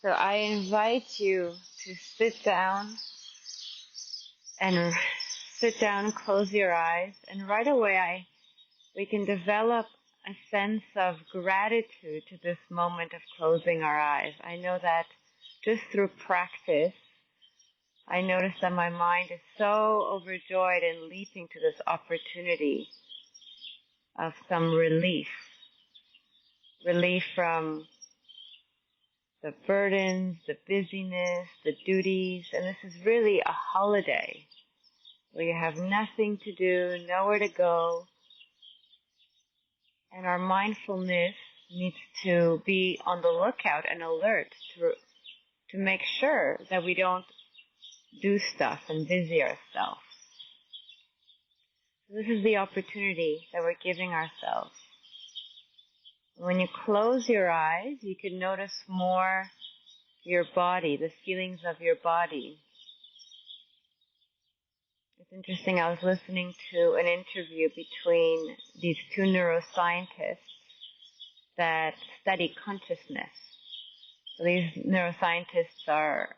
So I invite you to and sit down, close your eyes, and right away we can develop a sense of gratitude to this moment of closing our eyes. I know that just through practice, I notice that my mind is so overjoyed and leaping to this opportunity of some relief from the burdens, the busyness, the duties, and this is really a holiday where you have nothing to do, nowhere to go, and our mindfulness needs to be on the lookout and alert to make sure that we don't do stuff and busy ourselves. So this is the opportunity that we're giving ourselves. When you close your eyes, you can notice more your body, the feelings of your body. It's interesting, I was listening to an interview between these two neuroscientists that study consciousness. So these neuroscientists are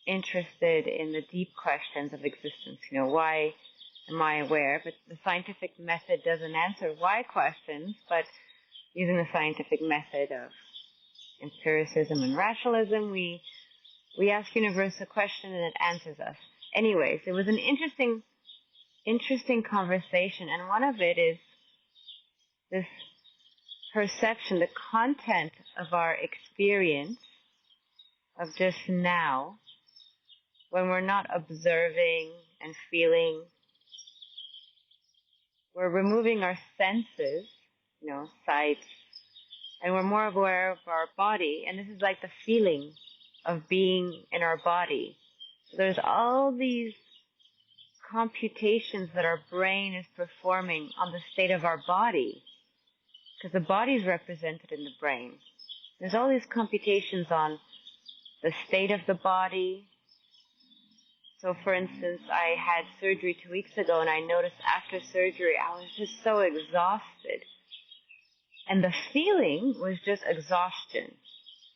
interested in the deep questions of existence. Why am I aware? But the scientific method doesn't answer why questions, but using the scientific method of empiricism and rationalism, we ask universe a question and it answers us. Anyways, it was an interesting conversation, and one of it is this perception, the content of our experience of just now, when we're not observing and feeling, we're removing our senses, sight, and we're more aware of our body, and this is like the feeling of being in our body. So there's all these computations that our brain is performing on the state of our body, because the body is represented in the brain. There's all these computations on the state of the body. So for instance, I had surgery 2 weeks ago, and I noticed after surgery I was just so exhausted. And the feeling was just exhaustion.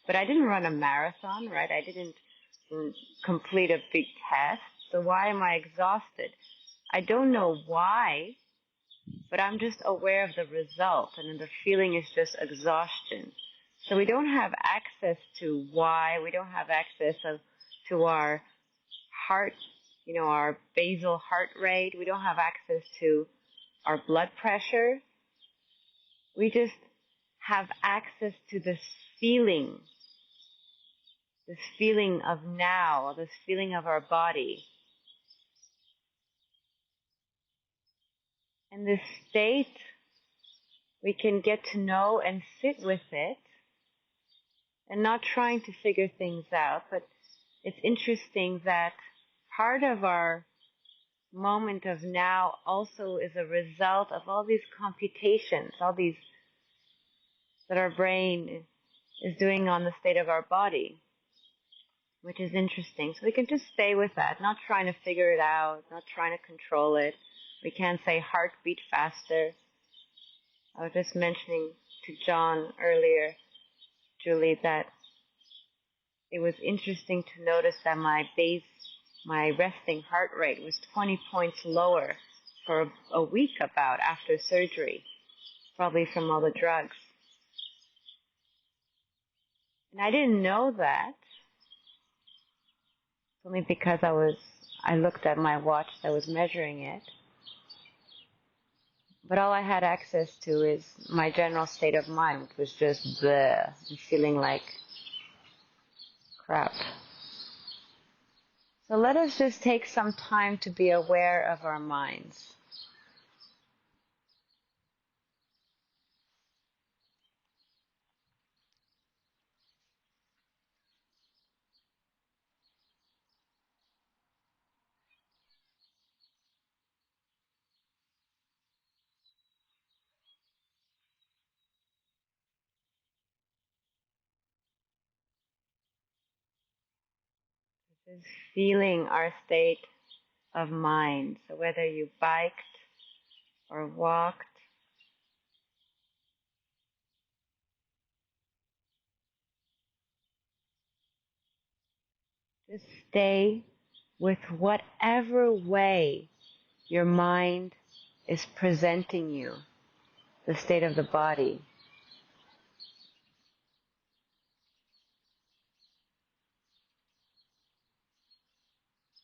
But I didn't run a marathon, right? I didn't complete a big test. So why am I exhausted? I don't know why, but I'm just aware of the result, and the feeling is just exhaustion. So we don't have access to why. We don't have access to our heart, our basal heart rate. We don't have access to our blood pressure. We just have access to this feeling of now, this feeling of our body. And this state, we can get to know and sit with it, and not trying to figure things out. But it's interesting that part of our moment of now also is a result of all these computations, all these that our brain is doing on the state of our body, which is interesting. So we can just stay with that, not trying to figure it out, not trying to control it. We can't say heartbeat faster. I was just mentioning to John earlier, Julie, that it was interesting to notice that my resting heart rate was 20 points lower for a week about after surgery, probably from all the drugs. And I didn't know that. It's only because I looked at my watch that was measuring it. But all I had access to is my general state of mind, which was just bleh, and feeling like crap. So let us just take some time to be aware of our minds. Just feeling our state of mind. So whether you biked or walked, Just stay with whatever way your mind is presenting you, the state of the body.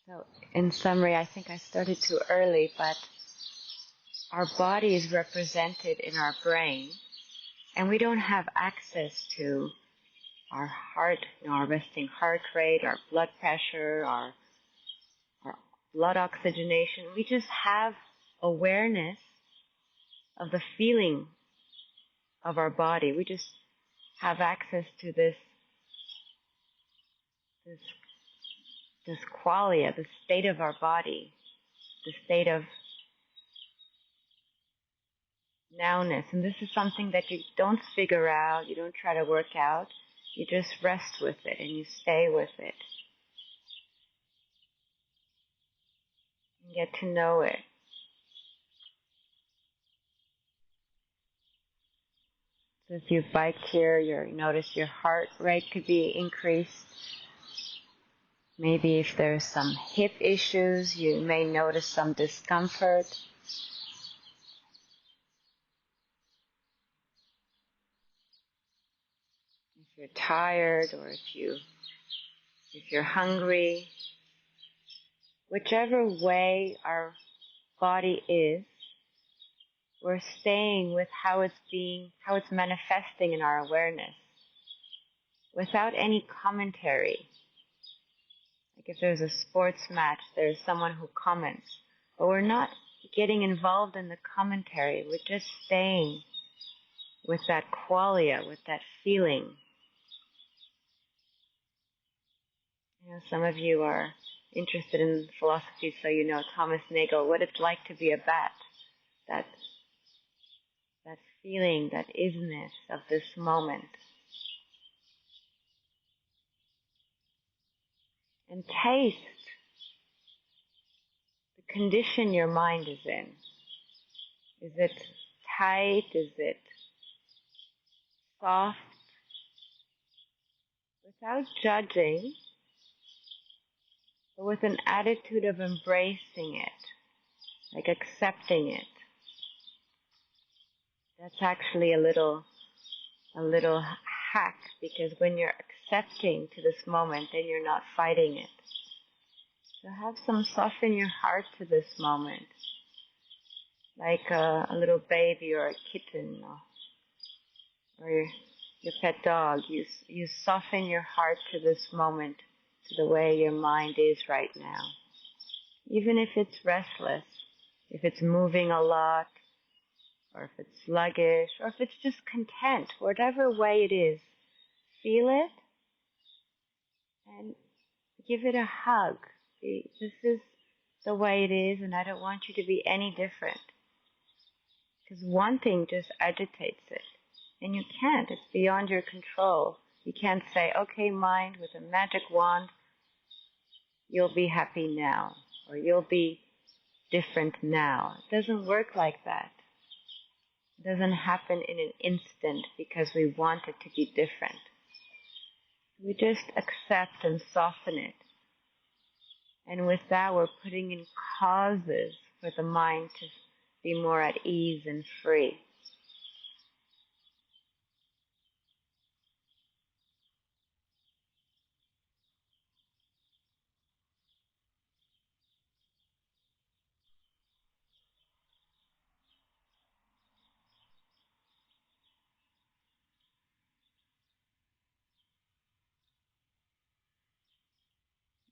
So, in summary, I think I started too early, but our body is represented in our brain, and we don't have access to our heart, our resting heart rate, our blood pressure, our blood oxygenation. We just have awareness of the feeling of our body. We just have access to this qualia, the state of our body, the state of nowness. And this is something that you don't figure out, you don't try to work out, you just rest with it and you stay with it. And get to know it. So if you've biked here, you notice your heart rate could be increased. Maybe if there's some hip issues, you may notice some discomfort. If you're tired or if you're hungry, whichever way our body is, we're staying with how it's manifesting in our awareness, without any commentary. Like if there's a sports match, there's someone who comments, but we're not getting involved in the commentary. We're just staying with that qualia, with that feeling. You know, some of you are interested in philosophy, so you know Thomas Nagel, what it's like to be a bat. That feeling, that isness of this moment. And taste the condition your mind is in. Is it tight? Is it soft? Without judging, but with an attitude of embracing it, like accepting it. That's actually a little hack, because when you're accepting to this moment, then you're not fighting it. So soften your heart to this moment, like a little baby or a kitten or your pet dog. You soften your heart to this moment, to the way your mind is right now. Even if it's restless, if it's moving a lot, or if it's sluggish, or if it's just content, whatever way it is, feel it and give it a hug. This is the way it is, and I don't want you to be any different. Because one thing just agitates it, and you can't. It's beyond your control. You can't say, okay, mind, with a magic wand, you'll be happy now, or you'll be different now. It doesn't work like that. It doesn't happen in an instant because we want it to be different. We just accept and soften it. And with that, we're putting in causes for the mind to be more at ease and free.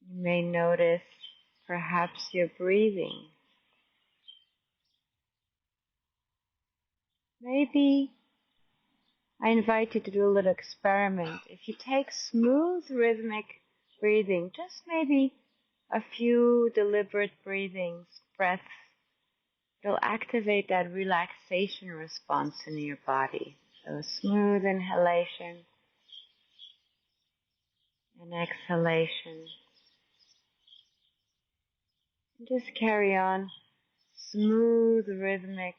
You may notice perhaps your breathing. Maybe I invite you to do a little experiment. If you take smooth rhythmic breathing, just maybe a few deliberate breaths, it'll activate that relaxation response in your body. So smooth inhalation and exhalation. And just carry on. Smooth, rhythmic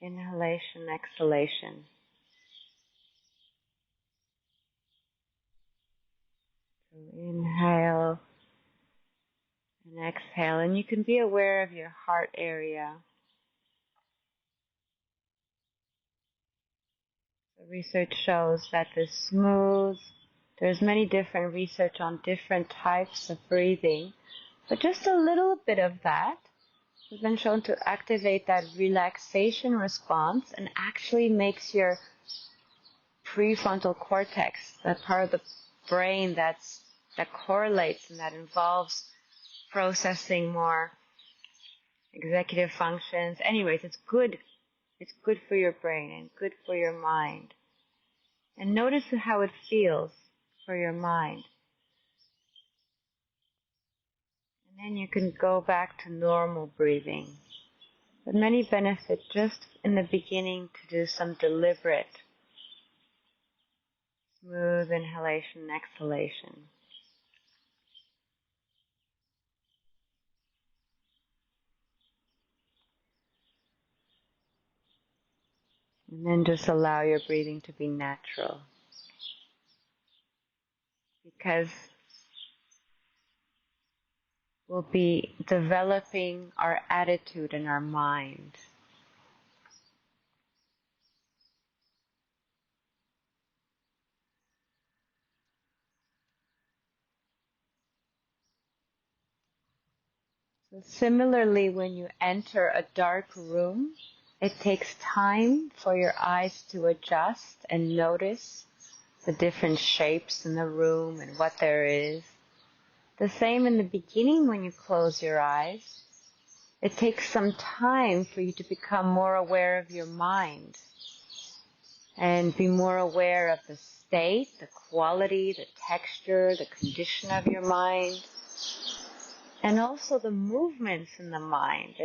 inhalation, exhalation. So inhale exhale, and you can be aware of your heart area. The research shows that this smooth, there's many different research on different types of breathing, but just a little bit of that has been shown to activate that relaxation response and actually makes your prefrontal cortex, that part of the brain that correlates and that involves processing more executive functions. Anyways, it's good. It's good for your brain and good for your mind. And notice how it feels for your mind. And then you can go back to normal breathing. But many benefits just in the beginning to do some deliberate, smooth inhalation and exhalation. And then just allow your breathing to be natural. Because we'll be developing our attitude and our mind. So similarly, when you enter a dark room, it takes time for your eyes to adjust and notice the different shapes in the room and what there is. The same in the beginning when you close your eyes. It takes some time for you to become more aware of your mind and be more aware of the state, the quality, the texture, the condition of your mind, and also the movements in the mind,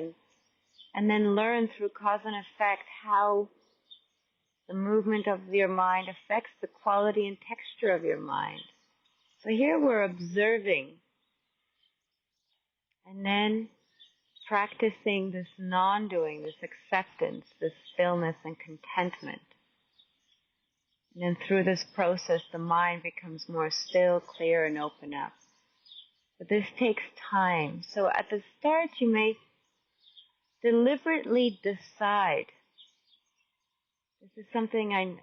and then learn through cause and effect how the movement of your mind affects the quality and texture of your mind. So here we're observing and then practicing this non-doing, this acceptance, this stillness and contentment. And then through this process, the mind becomes more still, clear, and open up. But this takes time. So at the start, you may deliberately decide. This is something I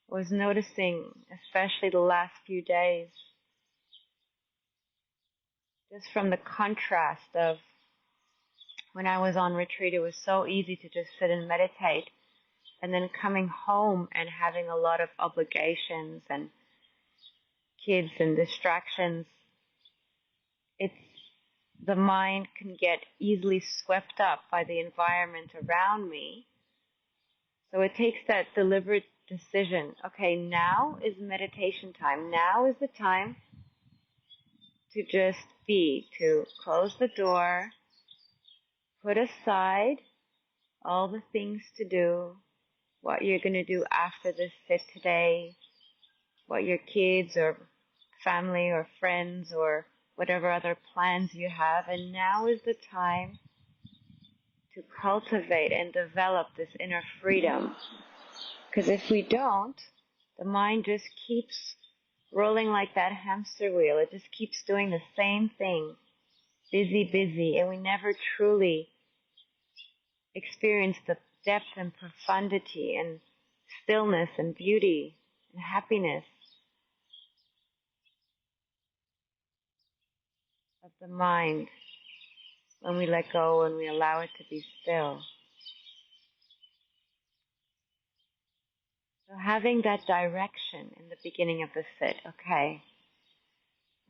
was noticing, especially the last few days, just from the contrast of when I was on retreat, it was so easy to just sit and meditate, and then coming home and having a lot of obligations and kids and distractions, the mind can get easily swept up by the environment around me. So it takes that deliberate decision. Okay, now is meditation time. Now is the time to just be, to close the door, put aside all the things to do, what you're going to do after this sit today, what your kids or family or friends or whatever other plans you have. And now is the time to cultivate and develop this inner freedom. Because if we don't, the mind just keeps rolling like that hamster wheel. It just keeps doing the same thing. Busy, busy. And we never truly experience the depth and profundity and stillness and beauty and happiness of the mind when we let go and we allow it to be still. So having that direction in the beginning of the sit, okay,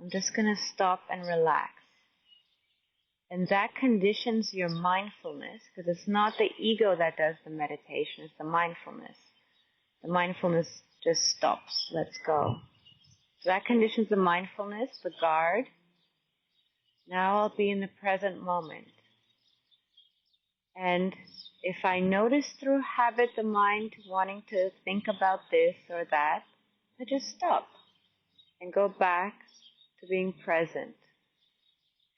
I'm just going to stop and relax. And that conditions your mindfulness, because it's not the ego that does the meditation, it's the mindfulness. The mindfulness just stops, lets go. So that conditions the mindfulness, the guard. Now I'll be in the present moment. And if I notice through habit the mind wanting to think about this or that, I just stop and go back to being present.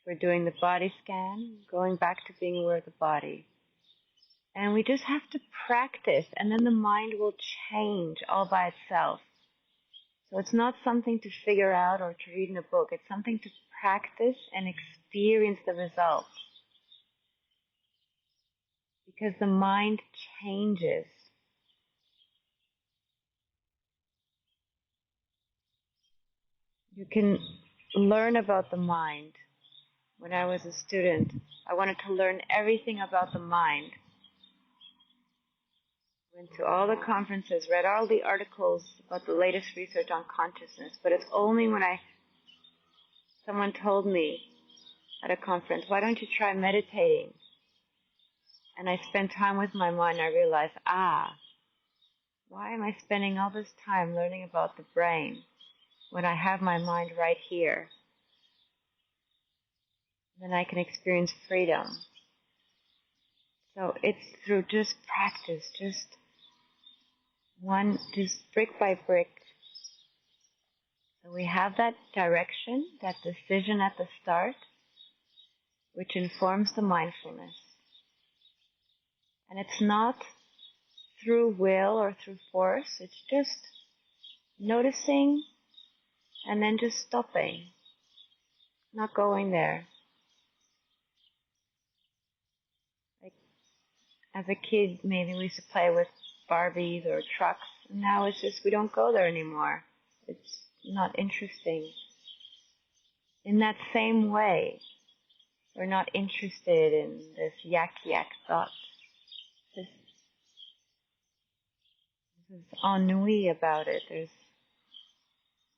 We're doing the body scan, going back to being aware of the body. And we just have to practice, and then the mind will change all by itself. So it's not something to figure out or to read in a book. It's something to practice and experience the results. Because the mind changes. You can learn about the mind. When I was a student, I wanted to learn everything about the mind. Went to all the conferences, read all the articles about the latest research on consciousness, but it's only when someone told me at a conference, why don't you try meditating? And I spent time with my mind, I realized, why am I spending all this time learning about the brain when I have my mind right here? Then I can experience freedom. So it's through just practice, just brick by brick. So we have that direction, that decision at the start, which informs the mindfulness. And it's not through will or through force, it's just noticing and then just stopping, not going there. Like as a kid, maybe we used to play with Barbies or trucks, and now it's just we don't go there anymore. It's not interesting. In that same way, we're not interested in this yak thought. This is ennui about it.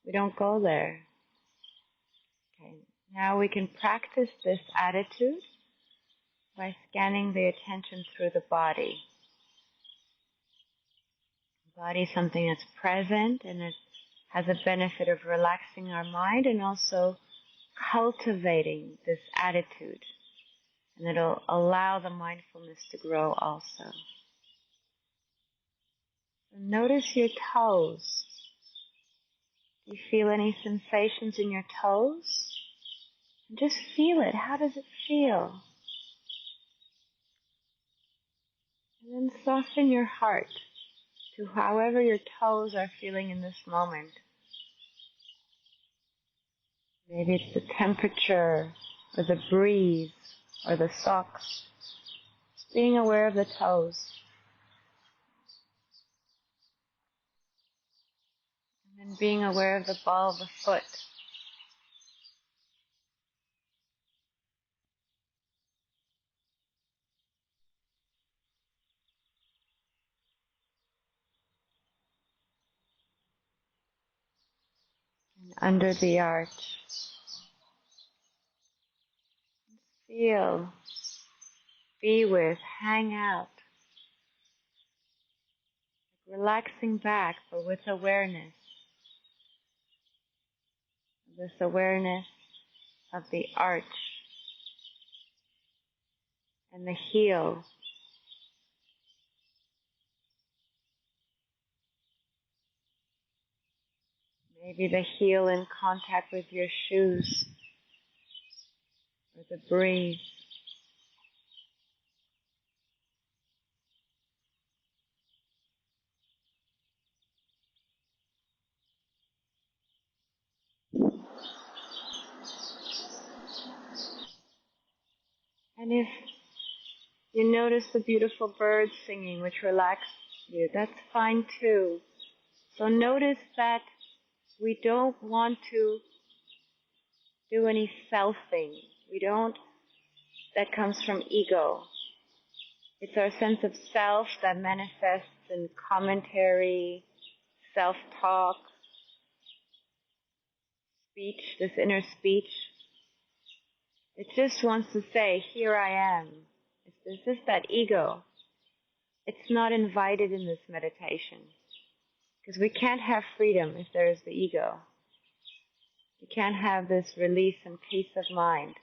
We don't go there. Okay. Now we can practice this attitude by scanning the attention through the body. The body is something that's present and it has a benefit of relaxing our mind and also cultivating this attitude. And it'll allow the mindfulness to grow also. So notice your toes. Do you feel any sensations in your toes? And just feel it. How does it feel? And then soften your heart to however your toes are feeling in this moment. Maybe it's the temperature, or the breeze, or the socks. Just being aware of the toes. And then being aware of the ball of the foot. And under the arch. Feel, be with, hang out. Like relaxing back, but with awareness. This awareness of the arch and the heel. Maybe the heel in contact with your shoes or the breeze. And if you notice the beautiful birds singing, which relax you, that's fine too. So notice that we don't want to do any selfing. That comes from ego. It's our sense of self that manifests in commentary, self-talk, speech, this inner speech. It just wants to say, here I am. It's just that ego. It's not invited in this meditation. Because we can't have freedom if there is the ego. We can't have this release and peace of mind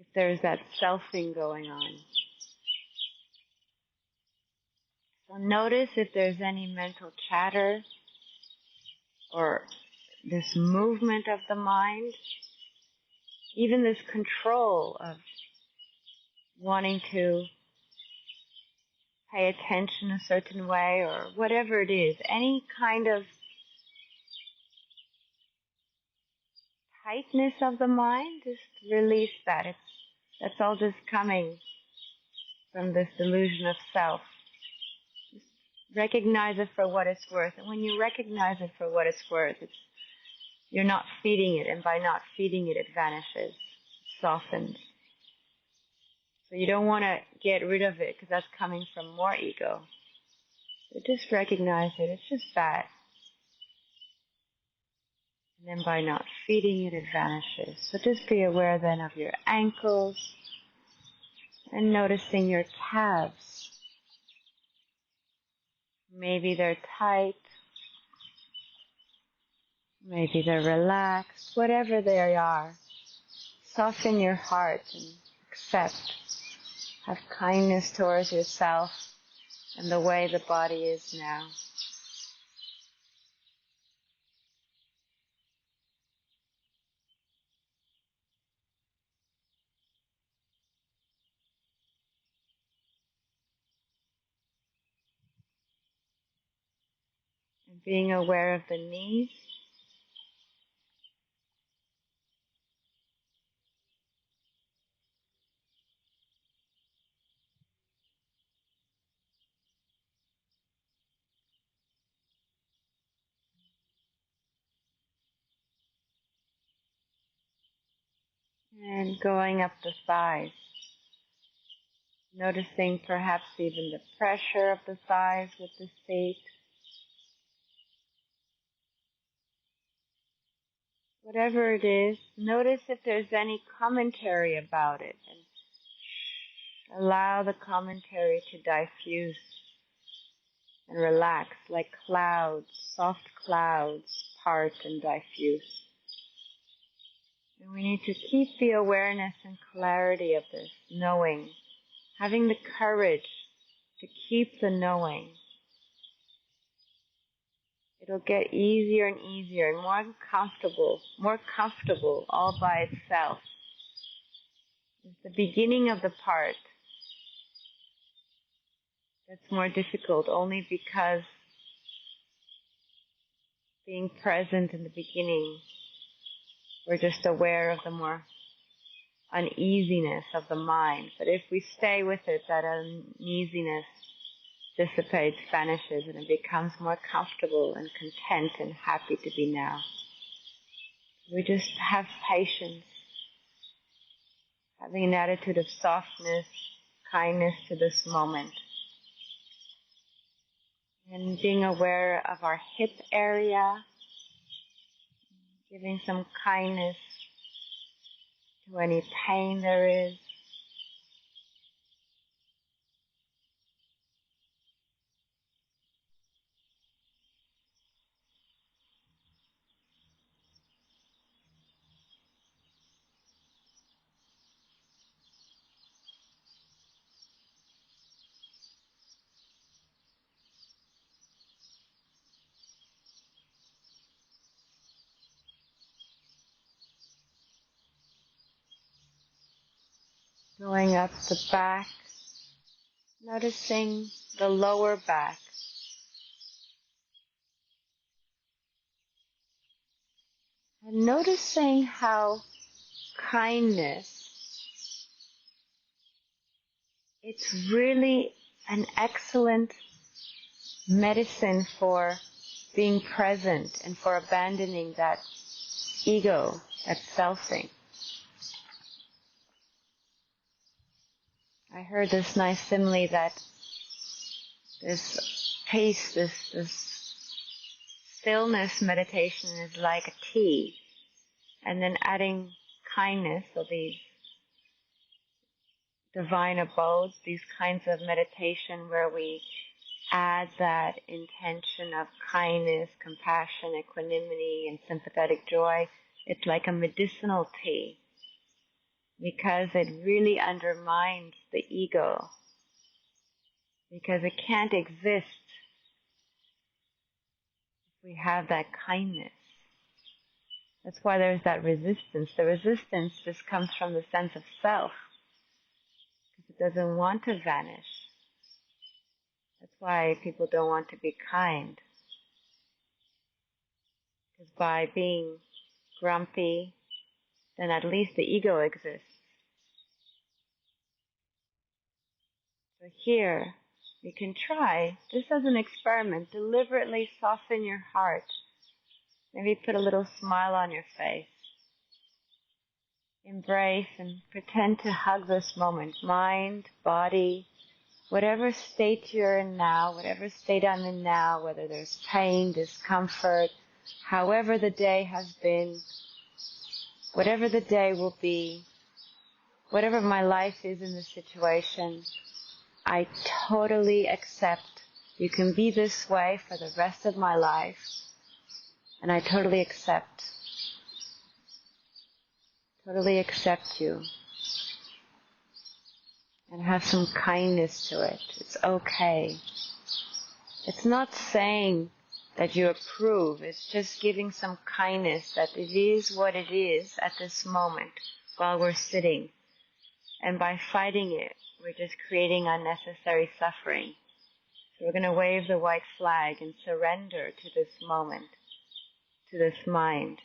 if there's that selfing going on. So notice if there's any mental chatter or this movement of the mind, even this control of wanting to pay attention a certain way or whatever it is, any kind of tightness of the mind, just release that. That's all just coming from this delusion of self. Just recognize it for what it's worth. And when you recognize it for what it's worth, you're not feeding it, and by not feeding it, it vanishes, it softens. So you don't want to get rid of it because that's coming from more ego. So just recognize it. It's just that. And then by not feeding it, it vanishes. So just be aware then of your ankles and noticing your calves. Maybe they're tight. Maybe they're relaxed. Whatever they are, soften your heart and accept. Have kindness towards yourself and the way the body is now. And being aware of the knees. And going up the thighs. Noticing perhaps even the pressure of the thighs with the seat. Whatever it is, notice if there's any commentary about it. And allow the commentary to diffuse and relax like clouds, soft clouds part and diffuse. And we need to keep the awareness and clarity of this, knowing, having the courage to keep the knowing. It'll get easier and easier and more comfortable all by itself. It's the beginning of the part that's more difficult, only because being present in the beginning, we're just aware of the more uneasiness of the mind. But if we stay with it, that uneasiness dissipates, vanishes, and it becomes more comfortable and content and happy to be now. We just have patience, having an attitude of softness, kindness to this moment. And being aware of our hip area, giving some kindness to any pain there is. Going up the back, noticing the lower back. And noticing how kindness, it's really an excellent medicine for being present and for abandoning that ego, that selfing. I heard this nice simile that this peace, this stillness meditation is like a tea, and then adding kindness, so these divine abodes, these kinds of meditation where we add that intention of kindness, compassion, equanimity, and sympathetic joy. It's like a medicinal tea because it really undermines the ego, because it can't exist if we have that kindness. That's why there's that resistance. The resistance just comes from the sense of self, because it doesn't want to vanish. That's why people don't want to be kind. Because by being grumpy, then at least the ego exists. So here, you can try, just as an experiment, deliberately soften your heart. Maybe put a little smile on your face. Embrace and pretend to hug this moment. Mind, body, whatever state you're in now, whatever state I'm in now, whether there's pain, discomfort, however the day has been, whatever the day will be, whatever my life is in this situation, I totally accept. You can be this way for the rest of my life, and I totally accept you, and have some kindness to it. It's okay. It's not saying that you approve, it's just giving some kindness that it is what it is at this moment while we're sitting. And by fighting it, we're just creating unnecessary suffering. So we're going to wave the white flag and surrender to this moment, to this mind.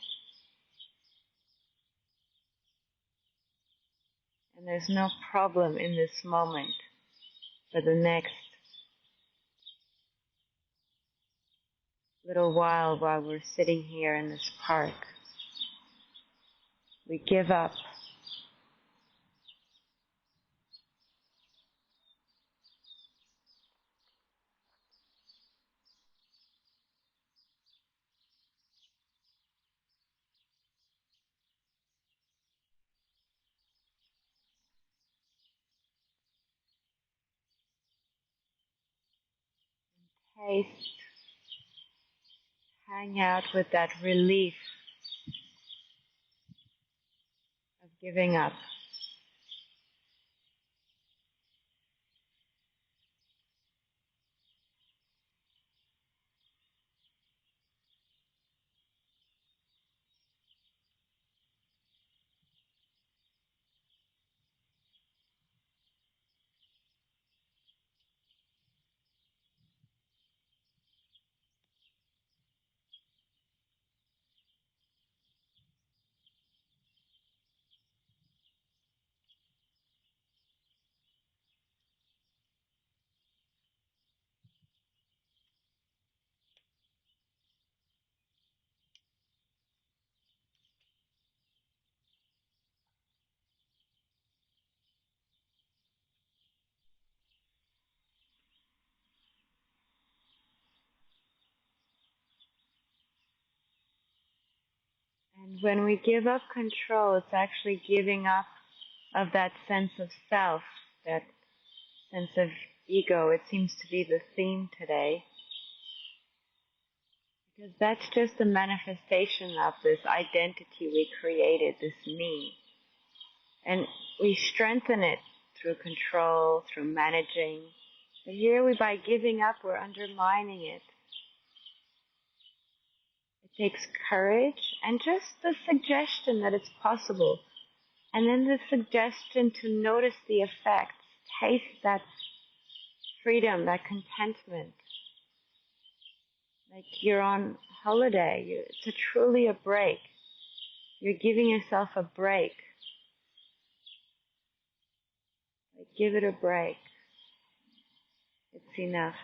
And there's no problem in this moment for the next little while we're sitting here in this park. We give up. Taste. Hang out with that relief of giving up. And when we give up control, it's actually giving up of that sense of self, that sense of ego. It seems to be the theme today. Because that's just a manifestation of this identity we created, this me. And we strengthen it through control, through managing. But here by giving up, we're undermining it. It takes courage and just the suggestion that it's possible. And then the suggestion to notice the effects, taste that freedom, that contentment. Like you're on holiday. It's truly a break. You're giving yourself a break. Like give it a break. It's enough.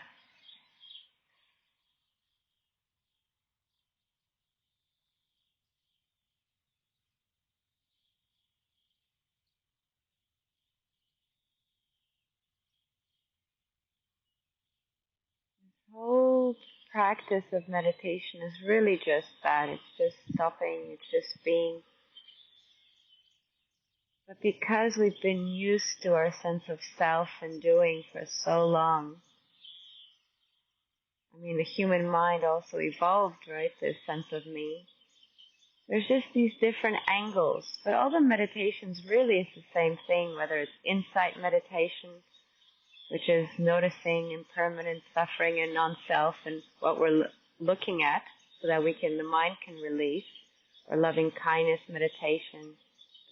Whole practice of meditation is really just that. It's just stopping. It's just being. But because we've been used to our sense of self and doing for so long, I mean, the human mind also evolved, right? This sense of me. There's just these different angles. But all the meditations really is the same thing, whether it's insight meditation, which is noticing impermanent suffering and non-self and what we're looking at so that the mind can release, or loving kindness meditation.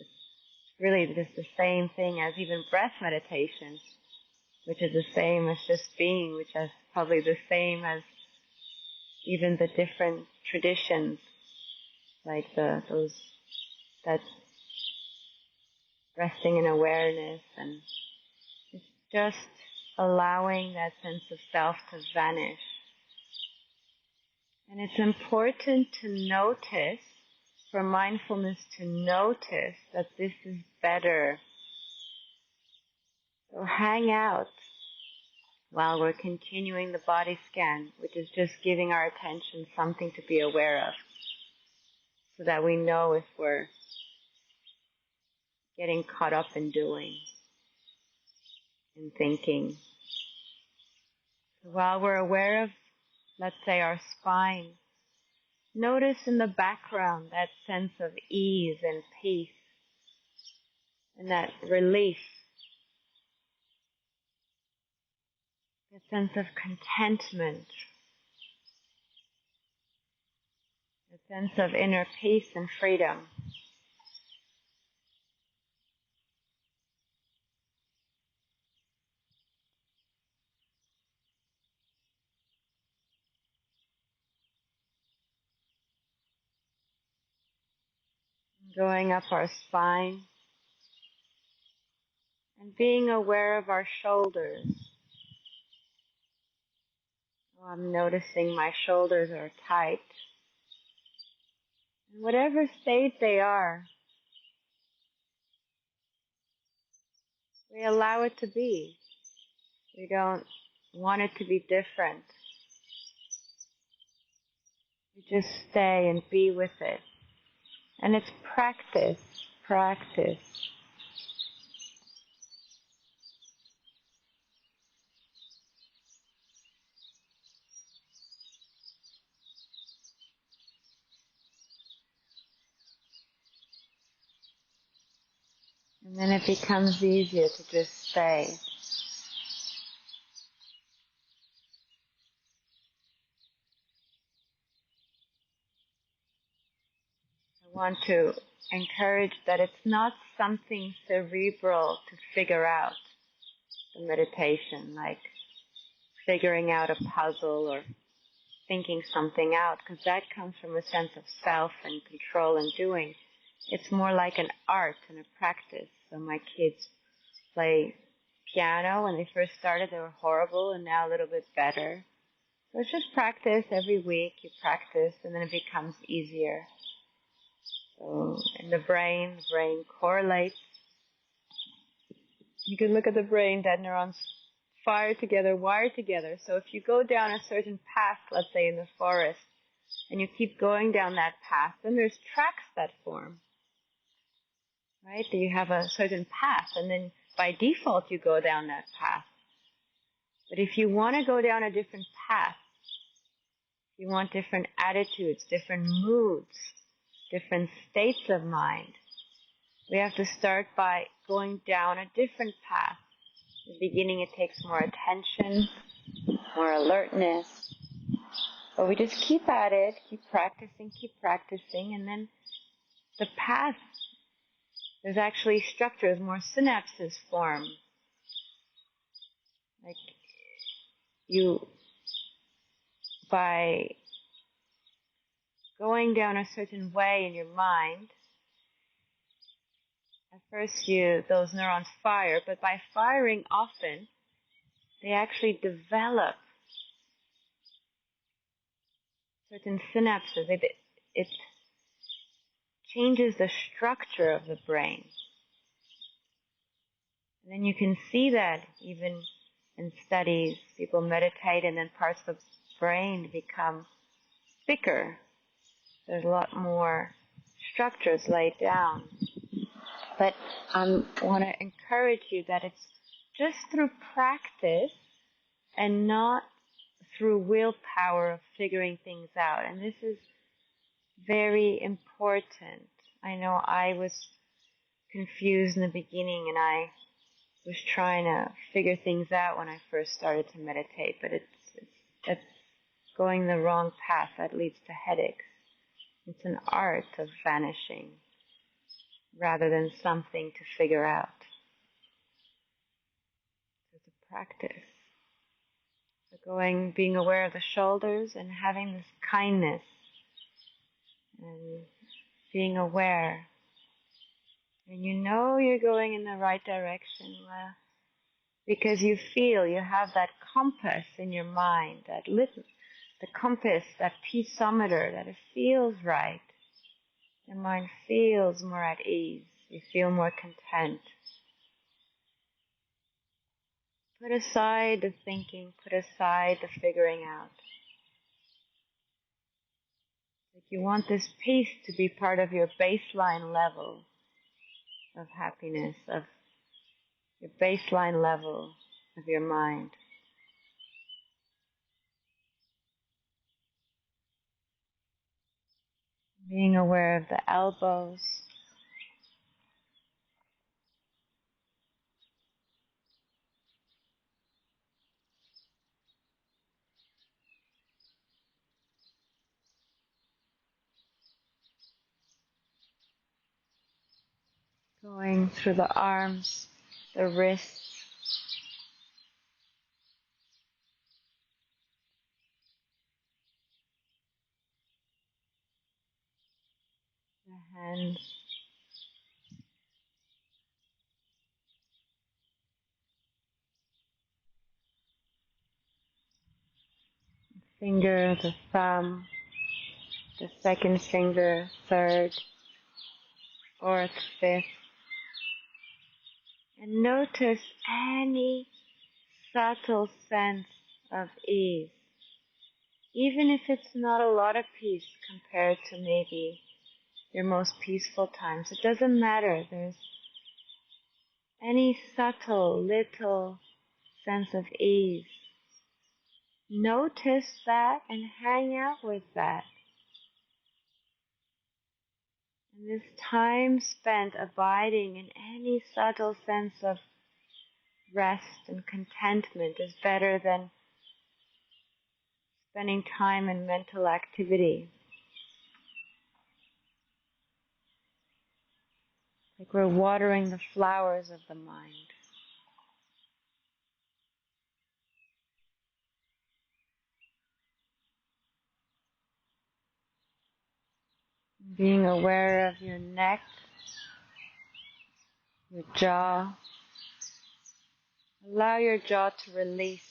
It's really just the same thing as even breath meditation. which is the same as just being, which is probably the same as even the different traditions, like that resting in awareness, and it's just allowing that sense of self to vanish. And it's important to notice, for mindfulness to notice that this is better. So hang out while we're continuing the body scan, which is just giving our attention something to be aware of, so that we know if we're getting caught up in doing and thinking. So while we're aware of, let's say, our spine, notice in the background that sense of ease and peace and that relief, that sense of contentment, the sense of inner peace and freedom. Going up our spine and being aware of our shoulders. So I'm noticing my shoulders are tight. In whatever state they are, we allow it to be. We don't want it to be different. We just stay and be with it. And it's practice, practice. And then it becomes easier to just stay. I want to encourage that it's not something cerebral to figure out, the meditation, like figuring out a puzzle or thinking something out, because that comes from a sense of self and control and doing. It's more like an art and a practice. So my kids play piano. When they first started, they were horrible, and now a little bit better. So it's just practice. Every week you practice, and then it becomes easier. So in the brain correlates. You can look at the brain, that neurons fire together, wire together. So if you go down a certain path, let's say in the forest, and you keep going down that path, then there's tracks that form. Right? You have a certain path, and then by default you go down that path. But if you want to go down a different path, if you want different attitudes, different moods, different states of mind, we have to start by going down a different path. In the beginning it takes more attention, more alertness, but we just keep at it, keep practicing, and then the path, there's actually structures, more synapses form. Like you, by going down a certain way in your mind, at first those neurons fire, but by firing often, they actually develop certain synapses. It changes the structure of the brain. And then you can see that even in studies, people meditate and then parts of the brain become thicker. There's a lot more structures laid down. But I want to encourage you that it's just through practice and not through willpower of figuring things out. And this is very important. I know I was confused in the beginning, and I was trying to figure things out when I first started to meditate, but it's going the wrong path. That leads to headaches. It's an art of vanishing rather than something to figure out. It's a practice. So being aware of the shoulders and having this kindness and being aware. And you know you're going in the right direction because you feel you have that compass in your mind, the compass, that peaceometer, that it feels right. Your mind feels more at ease. You feel more content. Put aside the thinking, put aside the figuring out. Like you want this peace to be part of your baseline level of happiness, of your baseline level of your mind. Being aware of the elbows, going through the arms, the wrists, the hands, finger, the thumb, the second finger, third, fourth, fifth. And notice any subtle sense of ease. Even if it's not a lot of peace compared to maybe your most peaceful times, it doesn't matter. There's any subtle little sense of ease. Notice that and hang out with that. And this time spent abiding in any subtle sense of rest and contentment is better than spending time in mental activity. Like we're watering the flowers of the mind. Being aware of your neck, your jaw. Allow your jaw to release.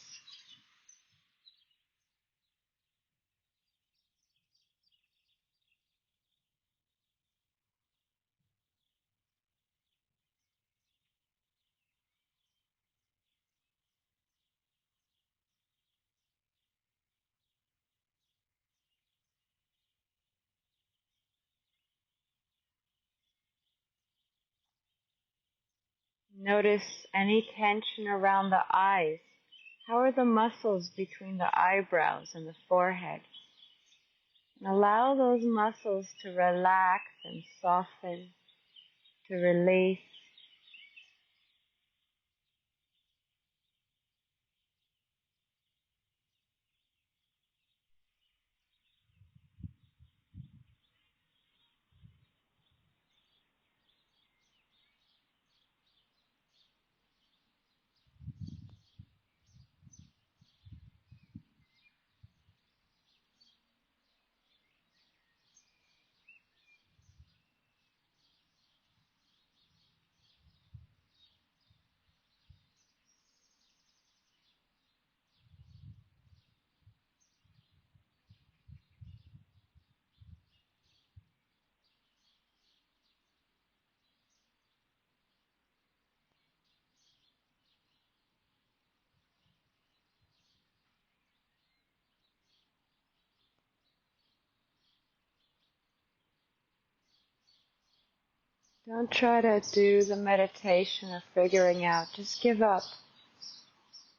Notice any tension around the eyes. How are the muscles between the eyebrows and the forehead? And allow those muscles to relax and soften, to release. Don't try to do the meditation of figuring out. Just give up.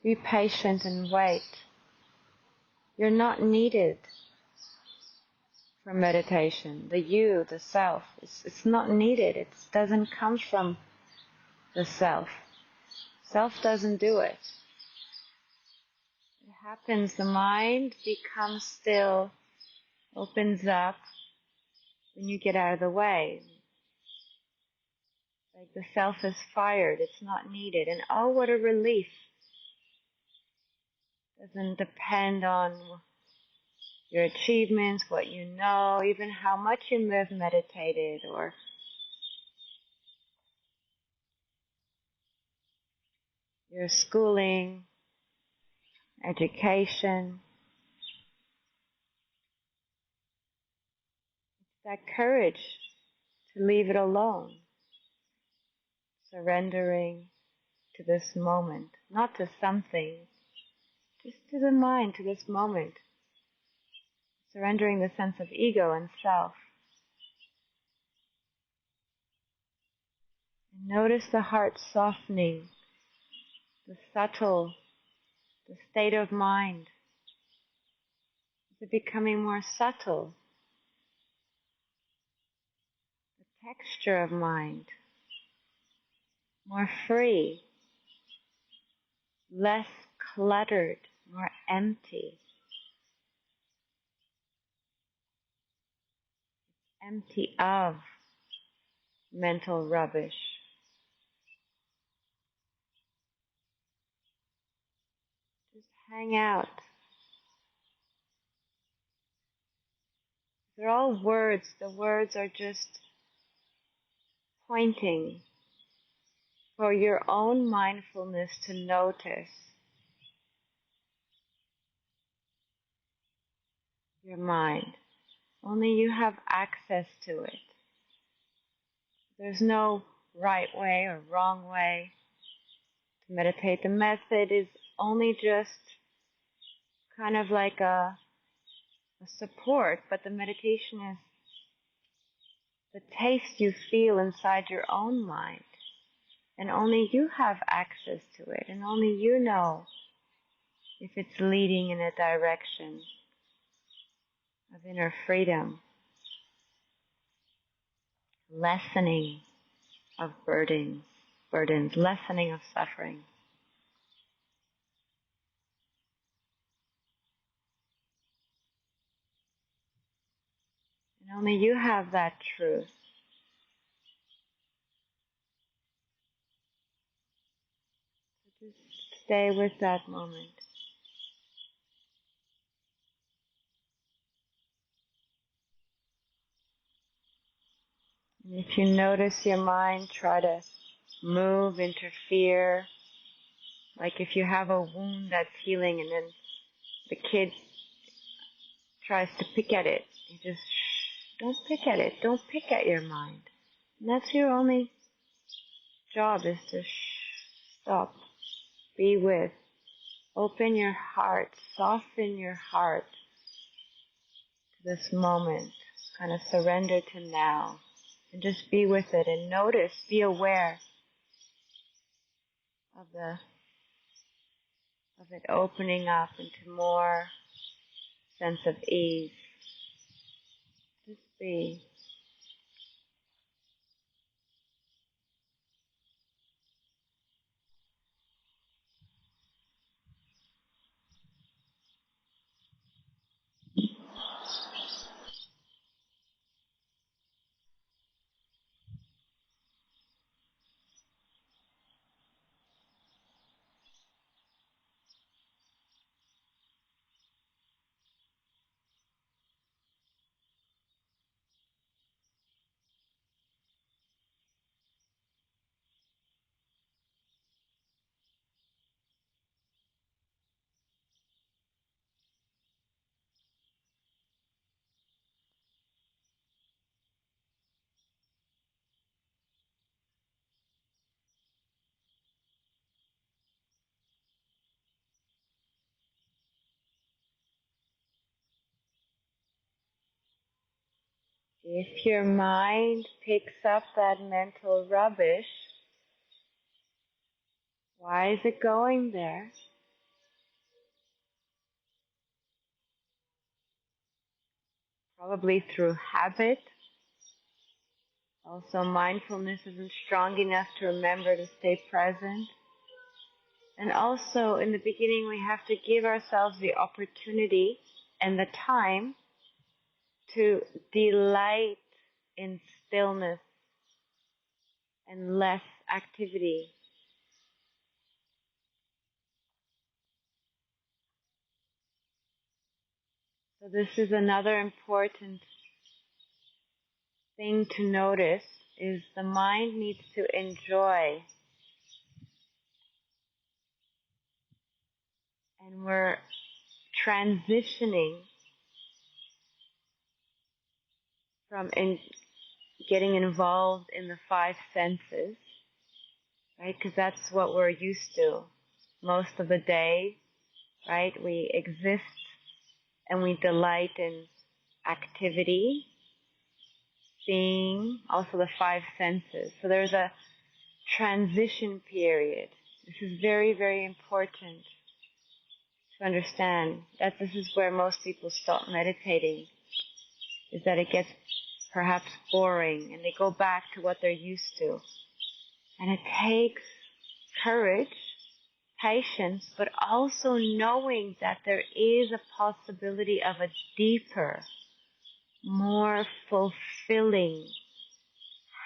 Be patient and wait. You're not needed for meditation. The you, the self, it's not needed. It doesn't come from the self. Self doesn't do it. It happens. The mind becomes still, opens up when you get out of the way. Like the self is fired. It's not needed. And oh, what a relief Doesn't depend on your achievements, what you know, even how much you have meditated, or your schooling, education. It's that courage to leave it alone, surrendering to this moment, not to something, just to the mind, to this moment, surrendering the sense of ego and self. And notice the heart softening, the subtle, the state of mind. Is it becoming more subtle? The texture of mind, more free, less cluttered, more empty. Empty of mental rubbish. Just hang out. They're all words. The words are just pointing for your own mindfulness to notice your mind. Only you have access to it. There's no right way or wrong way to meditate. The method is only just kind of like a support, but the meditation is the taste you feel inside your own mind. And only you have access to it, and only you know if it's leading in a direction of inner freedom, lessening of burdens, lessening of suffering. And only you have that truth. So just stay with that moment. And if you notice your mind try to move, interfere, like if you have a wound that's healing and then the kid tries to pick at it, you just don't pick at it. Don't pick at your mind. And that's your only job, is to stop, be with, open your heart, soften your heart to this moment, kind of surrender to now, and just be with it and notice, be aware of it opening up into more sense of ease. Just be. If your mind picks up that mental rubbish, why is it going there? Probably through habit. Also, mindfulness isn't strong enough to remember to stay present. And also, in the beginning, we have to give ourselves the opportunity and the time to delight in stillness and less activity. So this is another important thing to notice, is the mind needs to enjoy. And we're transitioning from getting involved in the five senses, right? Because that's what we're used to most of the day, right? We exist and we delight in activity, seeing, also the five senses. So there's a transition period. This is very, very important to understand that this is where most people stop meditating, is that it gets perhaps boring and they go back to what they're used to. And it takes courage, patience, but also knowing that there is a possibility of a deeper, more fulfilling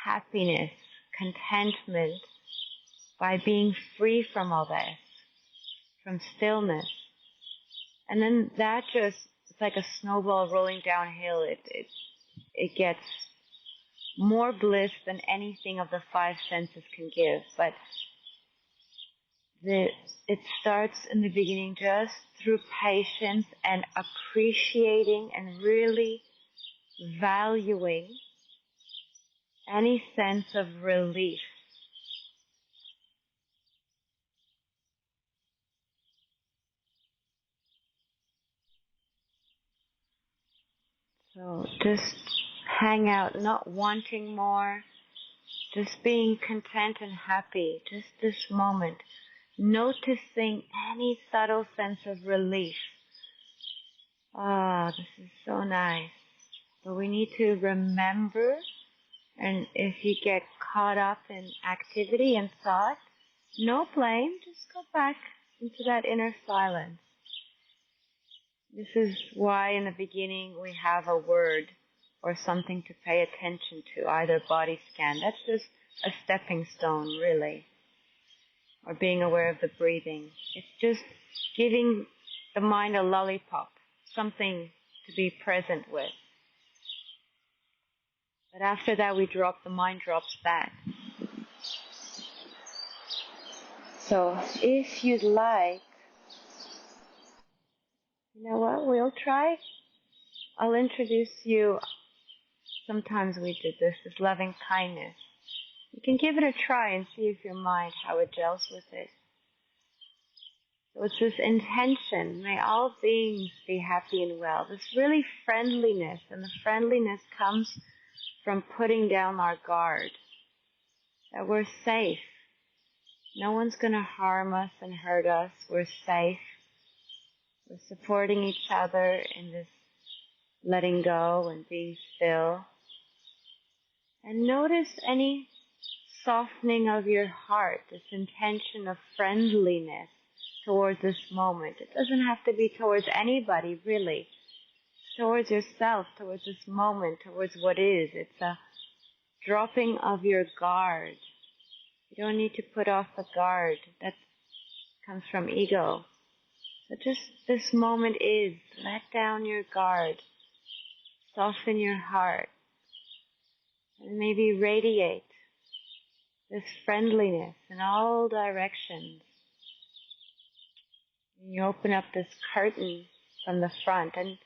happiness, contentment by being free from all this, from stillness. And then that just, it's like a snowball rolling downhill. It gets more bliss than anything of the five senses can give. But it starts in the beginning just through patience and appreciating and really valuing any sense of relief. So just hang out, not wanting more, just being content and happy, just this moment, noticing any subtle sense of relief. Ah, this is so nice. But we need to remember, and if you get caught up in activity and thought, no blame, just go back into that inner silence. This is why in the beginning we have a word or something to pay attention to, either body scan. That's just a stepping stone, really. Or being aware of the breathing. It's just giving the mind a lollipop, something to be present with. But after that the mind drops back. So if you'd like, you know what, we'll try. I'll introduce you. Sometimes we did this, is loving kindness. You can give it a try and see if your mind, how it gels with it. So it's this intention, may all beings be happy and well. This really friendliness, and the friendliness comes from putting down our guard. That we're safe. No one's going to harm us and hurt us. We're safe. We're supporting each other in this letting go and being still. And notice any softening of your heart, this intention of friendliness towards this moment. It doesn't have to be towards anybody, really. It's towards yourself, towards this moment, towards what is. It's a dropping of your guard. You don't need to put off the guard. That comes from ego. So just this moment is. Let down your guard. Soften your heart. And maybe radiate this friendliness in all directions. And you open up this curtain from the front and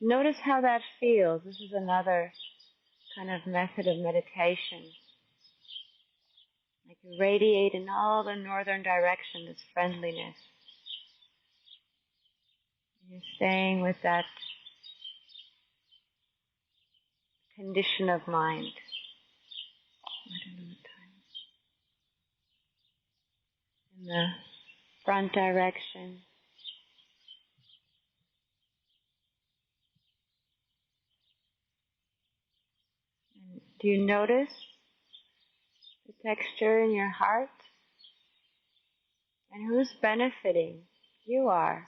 notice how that feels. This is another kind of method of meditation. Like you radiate in all the northern direction, this friendliness. You're staying with that condition of mind. I don't know what time. In the front direction. And do you notice the texture in your heart? And who's benefiting? You are.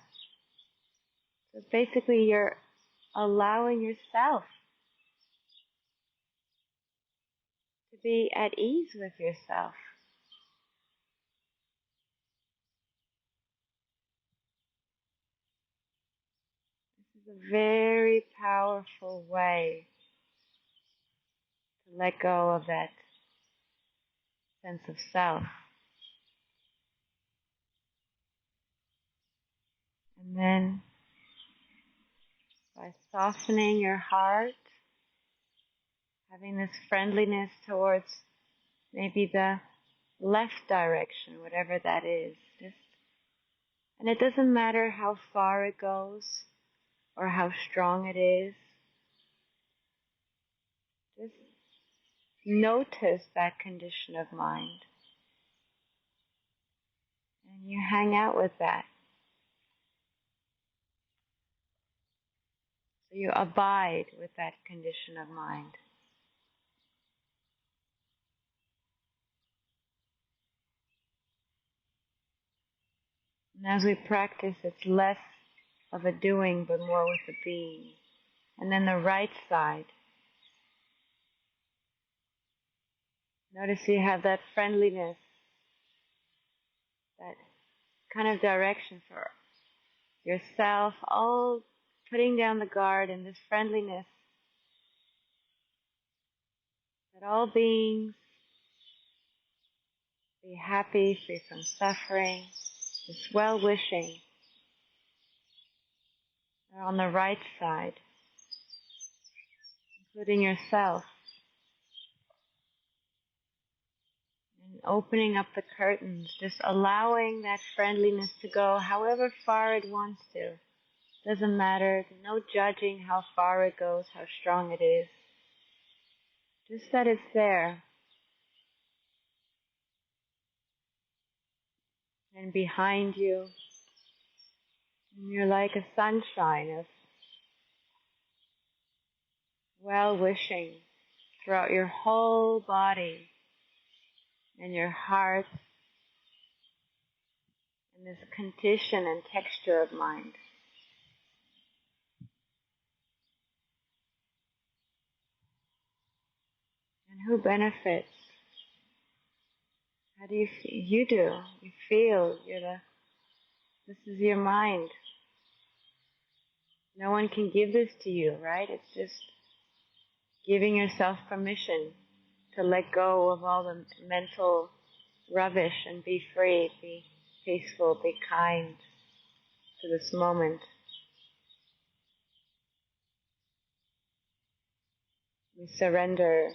So basically you're allowing yourself to be at ease with yourself. This is a a very powerful way to let go of that sense of self. And then by softening your heart, having this friendliness towards maybe the left direction, whatever that is. And it doesn't matter how far it goes or how strong it is. Just notice that condition of mind. And you hang out with that. So you abide with that condition of mind. And as we practice, it's less of a doing, but more with a being. And then the right side. Notice you have that friendliness, that kind of direction for yourself, all putting down the guard and this friendliness that all beings be happy, free from suffering, this well-wishing are on the right side, including yourself, and opening up the curtains, just allowing that friendliness to go however far it wants to. Doesn't matter, no judging how far it goes, how strong it is. Just that it's there. And behind you, and you're like a sunshine of well-wishing throughout your whole body and your heart and this condition and texture of mind. And who benefits? How do you feel? You do. You feel. This is your mind. No one can give this to you, right? It's just giving yourself permission to let go of all the mental rubbish and be free, be peaceful, be kind to this moment. We surrender.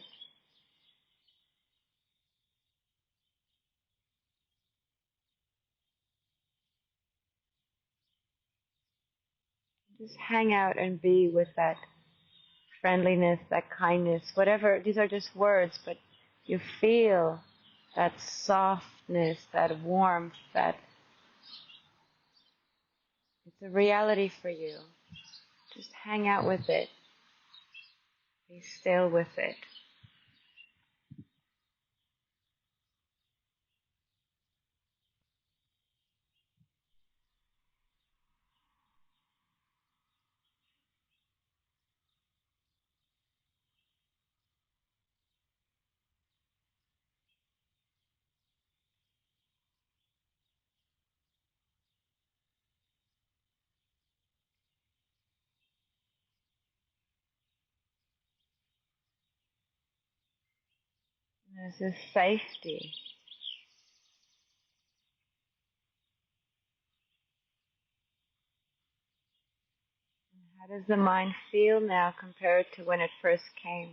Just hang out and be with that friendliness, that kindness, whatever. These are just words, but you feel that softness, that warmth, that it's a reality for you. Just hang out with it. Be still with it. There's this safety. How does the mind feel now compared to when it first came?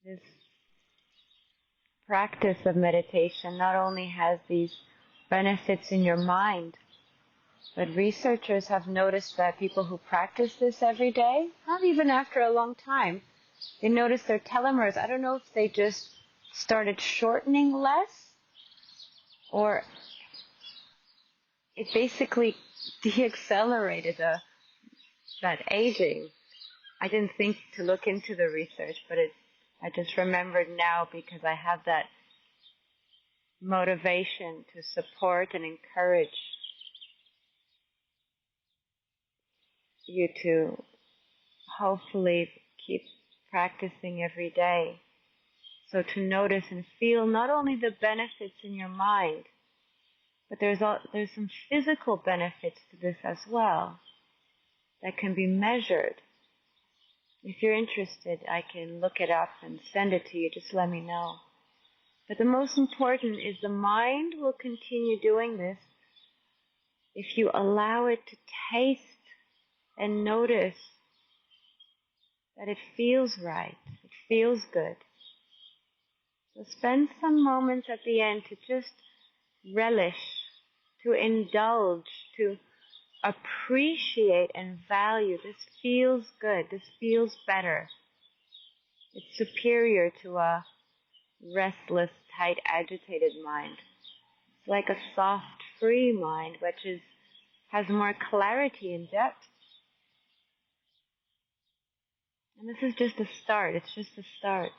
This practice of meditation not only has these benefits in your mind, but researchers have noticed that people who practice this every day, not even after a long time, they notice their telomeres. I don't know if they just started shortening less or it basically deaccelerated that aging. I didn't think to look into the research, but I just remembered now because I have that motivation to support and encourage you to hopefully keep practicing every day. So to notice and feel not only the benefits in your mind, but there's some physical benefits to this as well that can be measured. If you're interested, I can look it up and send it to you. Just let me know. But the most important is the mind will continue doing this if you allow it to taste and notice that it feels right, it feels good. So spend some moments at the end to just relish, to indulge, to appreciate and value. This feels good, this feels better. It's superior to a restless, tight, agitated mind. It's like a soft, free mind, which has more clarity and depth. And this is just a start. It's just a start.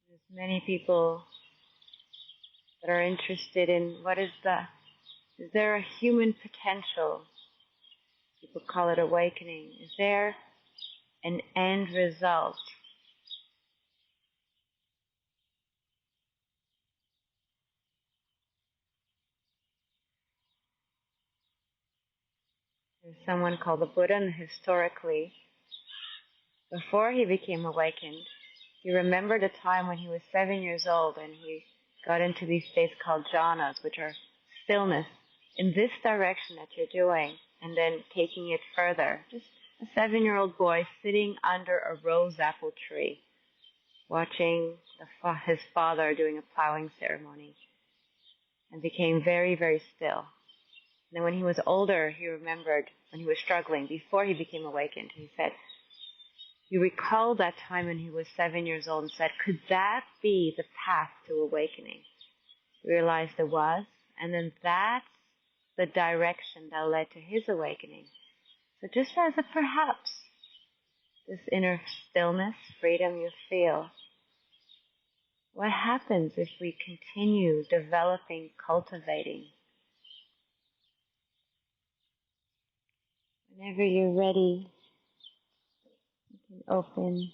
There's many people that are interested in is there a human potential? People call it awakening. Is there an end result? There's someone called the Buddha, and historically, before he became awakened, he remembered a time when he was 7 years old and he got into these states called jhanas, which are stillness, in this direction that you're doing, and then taking it further. Just a 7-year-old boy sitting under a rose apple tree, watching his father doing a plowing ceremony, and became very, very still. And then when he was older, he remembered when he was struggling, before he became awakened, he said, he recalled that time when he was 7 years old and said, could that be the path to awakening? He realized it was, and then that's the direction that led to his awakening. So just as a perhaps, this inner stillness, freedom you feel, what happens if we continue developing, cultivating? Whenever you're ready, you can open